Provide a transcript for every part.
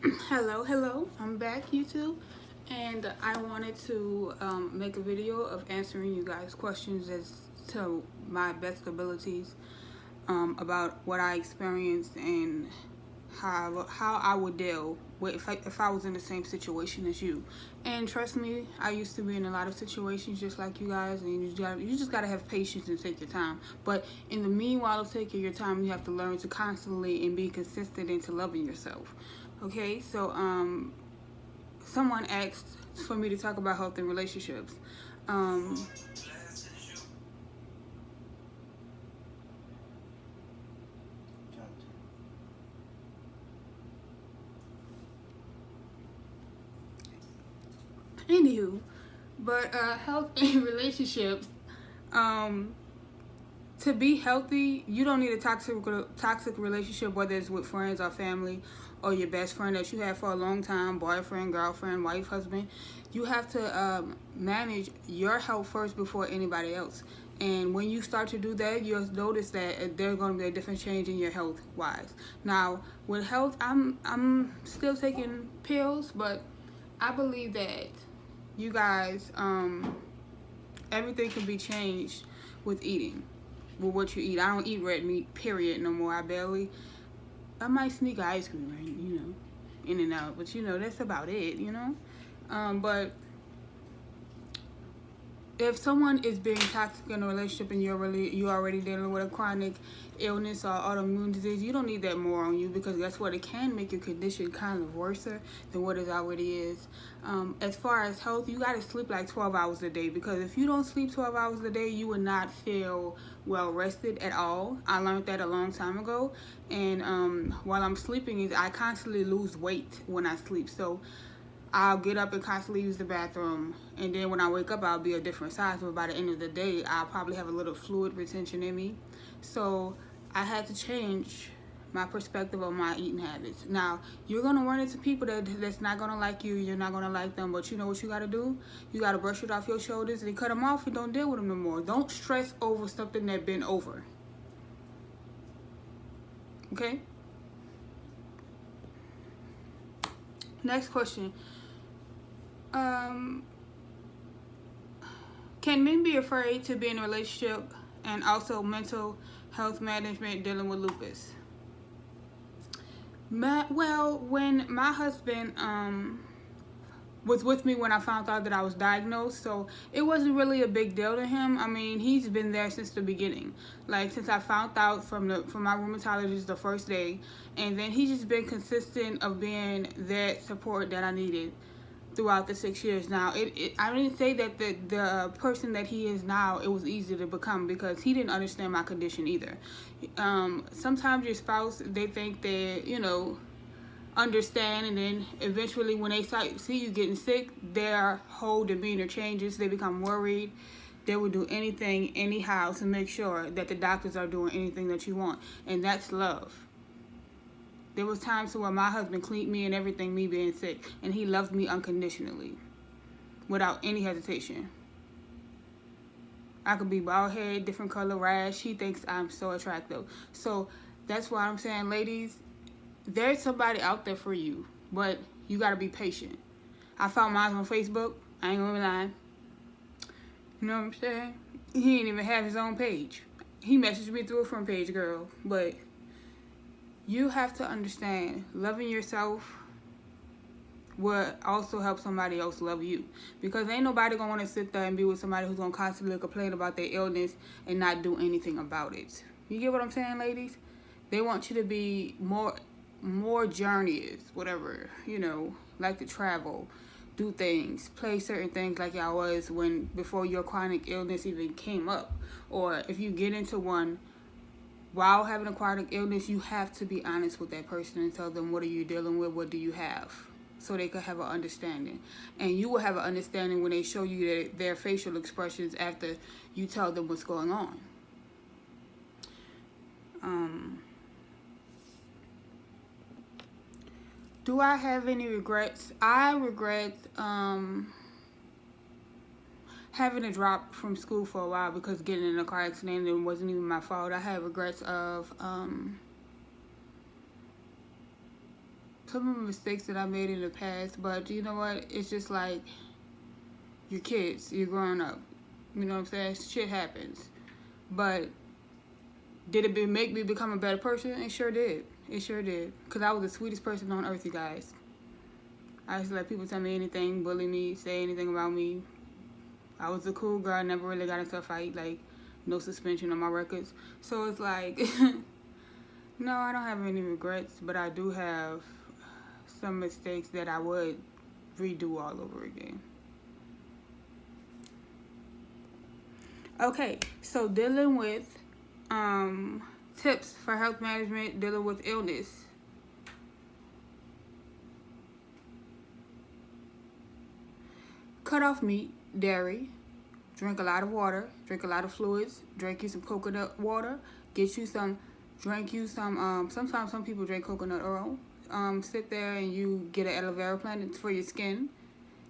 Hello, I'm back, YouTube, and I wanted to make a video of answering you guys' questions as to my best abilities about what I experienced and how I would deal with if I was in the same situation as you. And trust me, I used to be in a lot of situations just like you guys, and you just gotta have patience and take your time. But in the meanwhile of taking your time, you have to learn to constantly and be consistent into loving yourself. Okay, so someone asked for me to talk about health and relationships. Um, Anywho, but health and relationships. Um, to be healthy, you don't need a toxic relationship, whether it's with friends or family or your best friend that you had for a long time, boyfriend, girlfriend, wife, husband. You have to manage your health first before anybody else. And when you start to do that, you'll notice that there's going to be a different change in your health wise. Now, with health, I'm still taking pills, but I believe that you guys, everything can be changed with eating, with what you eat. I don't eat red meat, period, no more. I might sneak ice cream, in and out, but that's about it, but if someone is being toxic in a relationship and you're already dealing with a chronic illness or autoimmune disease, you don't need that more on you, because guess what? It can make your condition kind of worse than what it already is. As far as health, you got to sleep like 12 hours a day, because if you don't sleep 12 hours a day, you will not feel well rested at all. I learned that a long time ago, and while I'm sleeping, I constantly lose weight when I sleep. So I'll get up and constantly use the bathroom, and then when I wake up, I'll be a different size. But by the end of the day, I'll probably have a little fluid retention in me. So I had to change my perspective on my eating habits. Now, you're going to run into people that's not going to like you. You're not going to like them. But you know what you got to do? You got to brush it off your shoulders and cut them off and don't deal with them no more. Don't stress over something that's been over. Okay? Next question. Can men be afraid to be in a relationship, and also mental health management dealing with lupus? Well, when my husband was with me when I found out that I was diagnosed, so it wasn't really a big deal to him. I mean, he's been there since the beginning, like since I found out from my rheumatologist the first day, and then he's just been consistent of being that support that I needed throughout the 6 years. Now, I didn't say that the person that he is now, it was easy to become, because he didn't understand my condition either. Sometimes your spouse, they think they, understand, and then eventually when they see you getting sick, their whole demeanor changes. They become worried. They will do anything, anyhow, to make sure that the doctors are doing anything that you want, and that's love. There was times where my husband cleaned me and everything, me being sick, and he loved me unconditionally, without any hesitation. I could be bald head, different color, rash. He thinks I'm so attractive. So that's why I'm saying, ladies, there's somebody out there for you, but you gotta be patient. I found mine on Facebook. I ain't gonna lie. You know what I'm saying? He didn't even have his own page. He messaged me through a front page, girl, but you have to understand, loving yourself will also help somebody else love you. Because ain't nobody gonna want to sit there and be with somebody who's gonna constantly complain about their illness and not do anything about it. You get what I'm saying, ladies? They want you to be more journeys, whatever, like to travel, do things, play certain things like y'all was before your chronic illness even came up. Or if you get into one while having a chronic illness, you have to be honest with that person and tell them, what are you dealing with, what do you have, so they could have an understanding. And you will have an understanding when they show you their facial expressions after you tell them what's going on. Do I have any regrets? I regret having to drop from school for a while because getting in a car accident, it wasn't even my fault. I had regrets of some of the mistakes that I made in the past, but you know what? It's just like, you're kids, you're growing up. You know what I'm saying? Shit happens. But did it make me become a better person? It sure did. It sure did. Because I was the sweetest person on earth, you guys. I used to let people tell me anything, bully me, say anything about me. I was a cool girl. I never really got into a fight. Like, no suspension on my records. So it's like, no, I don't have any regrets. But I do have some mistakes that I would redo all over again. Okay, so dealing with tips for health management, dealing with illness. Cut off meat, dairy, drink a lot of water, drink a lot of fluids, drink you some coconut water, sometimes some people drink coconut oil. Sit there and you get an aloe vera plant. It's for your skin.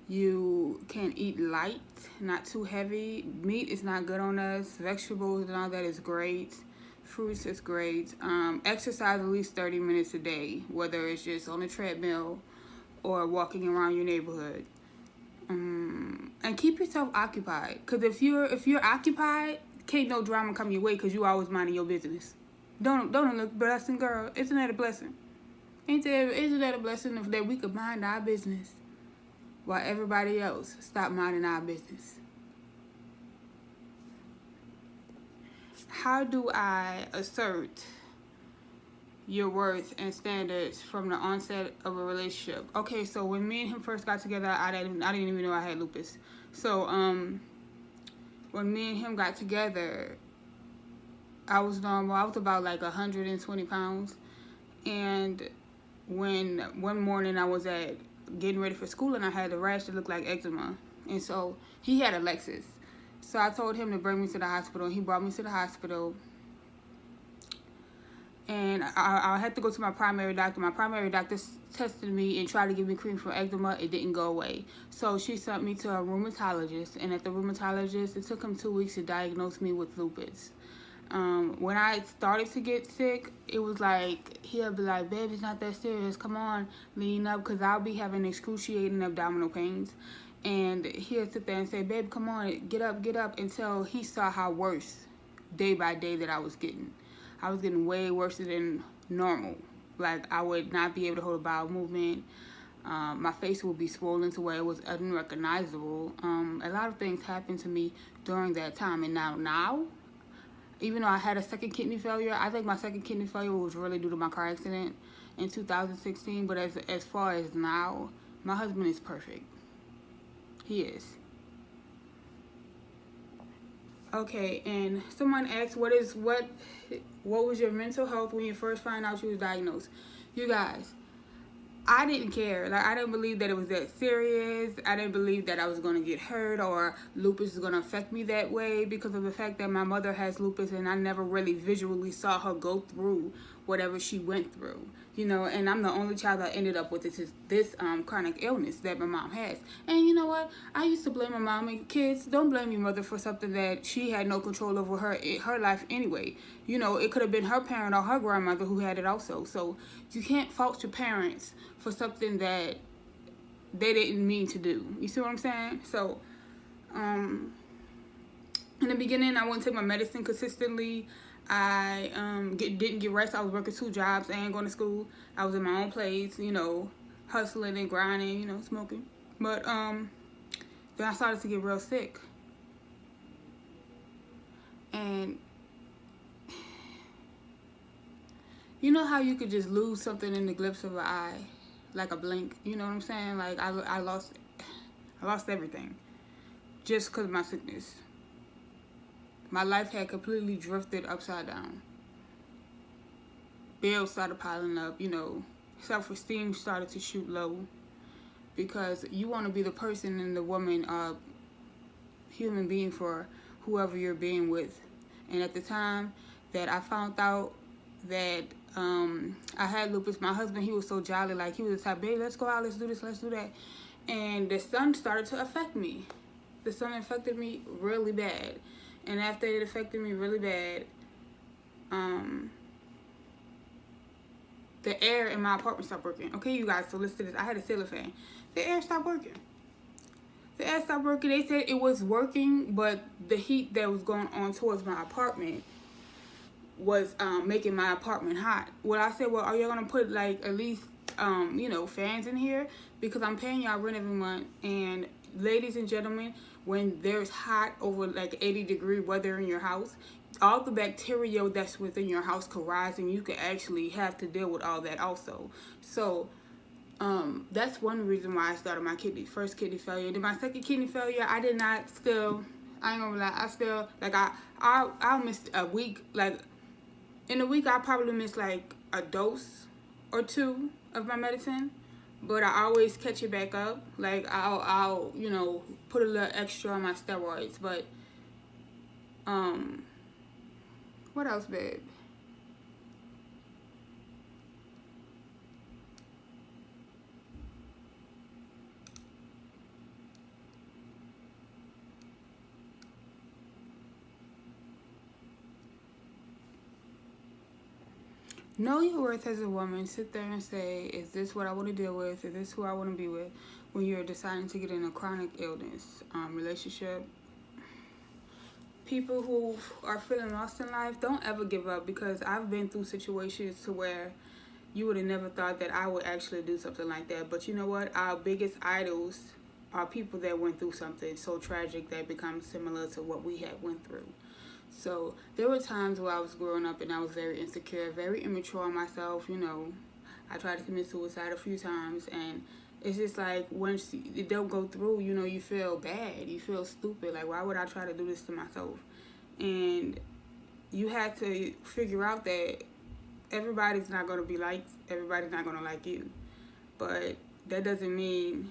You can eat light, not too heavy. Meat is not good on us. Vegetables and all that is great. Fruits is great. Exercise at least 30 minutes a day, whether it's just on a treadmill or walking around your neighborhood. And keep yourself occupied. Because if you're occupied, can't no drama come your way because you always minding your business. Don't it look blessing, girl? Isn't that a blessing? Isn't that a blessing that we could mind our business while everybody else stop minding our business? How do I assert your worth and standards from the onset of a relationship? Okay, so when me and him first got together, I didn't even know I had lupus. So when me and him got together, I was normal. I was about like 120 pounds. And when one morning I was getting ready for school and I had a rash that looked like eczema. And so he had a Lexus. So I told him to bring me to the hospital. And he brought me to the hospital. And I had to go to my primary doctor. My primary doctor tested me and tried to give me cream for eczema. It didn't go away. So she sent me to a rheumatologist. And at the rheumatologist, it took him 2 weeks to diagnose me with lupus. When I started to get sick, it was like, he'll be like, babe, it's not that serious. Come on, lean up, because I'll be having excruciating abdominal pains. And he'll sit there and say, babe, come on, get up, until he saw how worse day by day that I was getting. I was getting way worse than normal. Like, I would not be able to hold a bowel movement. My face would be swollen to where it was unrecognizable. A lot of things happened to me during that time. And now, even though I had a second kidney failure, I think my second kidney failure was really due to my car accident in 2016. But as far as now, my husband is perfect. He is. Okay, and someone asked, what was your mental health when you first found out you was diagnosed? You guys, I didn't care. Like, I didn't believe that it was that serious. I didn't believe that I was going to get hurt or lupus is going to affect me that way, because of the fact that my mother has lupus and I never really visually saw her go through whatever she went through. You know, and I'm the only child that ended up with this chronic illness that my mom has. And you know what? I used to blame my mom. And kids, don't blame your mother for something that she had no control over her life anyway. You know, it could have been her parent or her grandmother who had it also. So you can't fault your parents for something that they didn't mean to do. You see what I'm saying? So, in the beginning, I wouldn't take my medicine consistently. I didn't get rest. I was working 2 jobs and going to school. I was in my own place, you know, hustling and grinding, you know, smoking. But then I started to get real sick. And you know how you could just lose something in the glimpse of an eye, like a blink. You know what I'm saying? Like I lost everything just because of my sickness. My life had completely drifted upside down. Bills started piling up, you know. Self-esteem started to shoot low. Because you want to be the person and the woman, human being for whoever you're being with. And at the time that I found out that I had lupus, my husband, he was so jolly. Like, he was the type, babe, let's go out, let's do this, let's do that. And the sun started to affect me. The sun affected me really bad. And after it affected me really bad, the air in my apartment stopped working. Okay, you guys, so listen to this. I had a ceiling fan. The air stopped working. The air stopped working. They said it was working, but the heat that was going on towards my apartment was making my apartment hot. Well, I said, well, are you gonna put like at least fans in here, because I'm paying y'all rent every month. And ladies and gentlemen, when there's hot over like 80-degree weather in your house, all the bacteria that's within your house could rise, and you could actually have to deal with all that also. So that's one reason why I started my first kidney failure. Then my second kidney failure, I ain't gonna lie, I still, like, I'll miss a week. Like, in a week, I probably miss like a dose or two of my medicine, but I always catch it back up. Like, I'll put a little extra on my steroids. But what else, babe? Know your worth as a woman. Sit there and say, is this what I want to deal with? Is this who I want to be with? When you're deciding to get in a chronic illness, relationship. People who are feeling lost in life, don't ever give up, because I've been through situations to where you would have never thought that I would actually do something like that. But you know what? Our biggest idols are people that went through something so tragic that becomes similar to what we had went through. So there were times where I was growing up and I was very insecure, very immature on myself. I tried to commit suicide a few times, and it's just like, once it don't go through, you feel bad, you feel stupid. Like, why would I try to do this to myself? And you had to figure out that everybody's not going to be liked, everybody's not going to like you. But that doesn't mean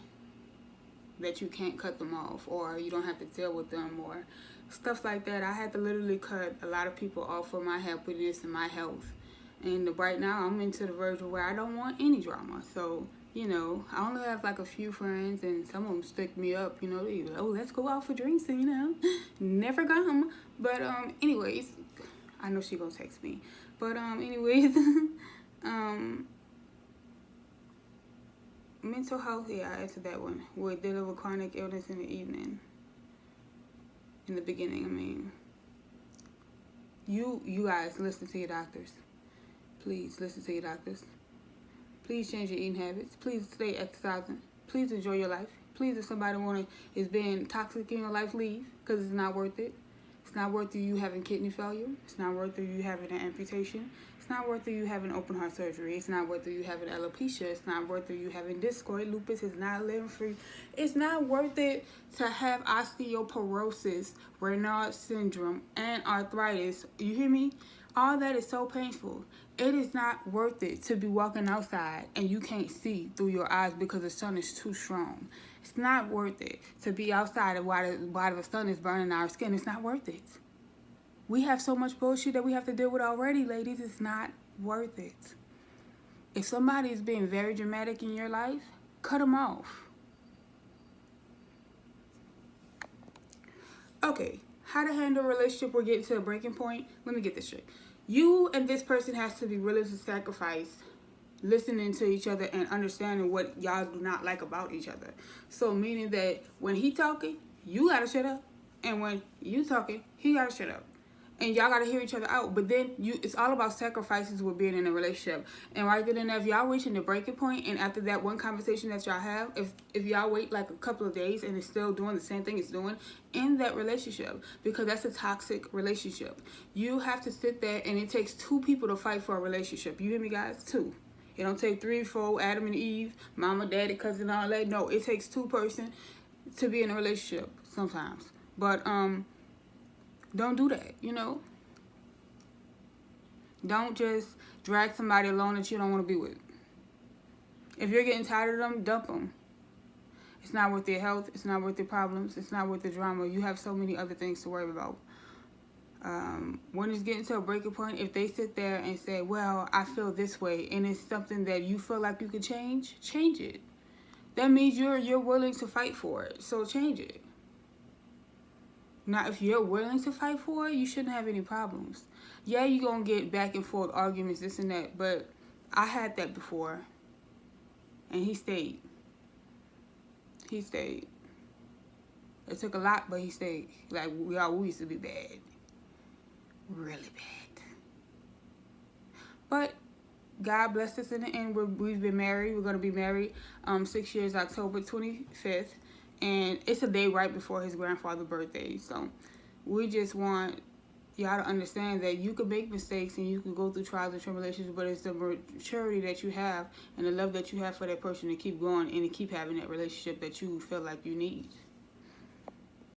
that you can't cut them off, or you don't have to deal with them, or stuff like that. I had to literally cut a lot of people off for my happiness and my health. And right now, I'm into the verge of where I don't want any drama. So, I only have like a few friends, and some of them stick me up. They like, oh, let's go out for drinks, and never come. But anyways, I know she gonna text me. But anyways, mental health. Yeah, I answered that one. We're dealing with chronic illness in the evening. In the beginning, I mean, you guys, listen to your doctors. Please listen to your doctors. Please change your eating habits. Please stay exercising. Please enjoy your life. Please, if somebody is being toxic in your life, leave, because it's not worth it. It's not worth you having kidney failure. It's not worth you having an amputation. It's not worth you having open heart surgery. It's not worth you having alopecia. It's not worth you having discoid. Lupus is not living free. It's not worth it to have osteoporosis, Raynaud syndrome, and arthritis. You hear me? All that is so painful. It is not worth it to be walking outside and you can't see through your eyes because the sun is too strong. It's not worth it to be outside while the sun is burning our skin. It's not worth it. We have so much bullshit that we have to deal with already, ladies. It's not worth it. If somebody is being very dramatic in your life, cut them off. Okay, how to handle a relationship or get to a breaking point? Let me get this straight. You and this person has to be willing to sacrifice listening to each other and understanding what y'all do not like about each other. So meaning that when he talking, you gotta shut up. And when you talking, he gotta shut up. And y'all gotta hear each other out. But then it's all about sacrifices with being in a relationship. And right then and there, if y'all reaching the breaking point, and after that one conversation that y'all have, if y'all wait like a couple of days and it's still doing the same thing it's doing, in that relationship, because that's a toxic relationship. You have to sit there, and it takes two people to fight for a relationship. You hear me, guys? Two. It don't take 3, 4, Adam and Eve, mama, daddy, cousin, all that. No, it takes two person to be in a relationship sometimes. But don't do that, Don't just drag somebody along that you don't want to be with. If you're getting tired of them, dump them. It's not worth their health. It's not worth their problems. It's not worth the drama. You have so many other things to worry about. When it's getting to a breaking point, if they sit there and say, well, I feel this way, and it's something that you feel like you can change it. That means you're willing to fight for it. So change it. Now, if you're willing to fight for it, you shouldn't have any problems. Yeah, you're going to get back and forth arguments, this and that, but I had that before, and he stayed. He stayed. It took a lot, but he stayed. Like, we used to be bad. Really bad. But God blessed us in the end. We've been married. We're going to be married 6 years, October 25th. And it's a day right before his grandfather's birthday. So we just want y'all to understand that you can make mistakes and you can go through trials and tribulations, but it's the maturity that you have and the love that you have for that person to keep going and to keep having that relationship that you feel like you need.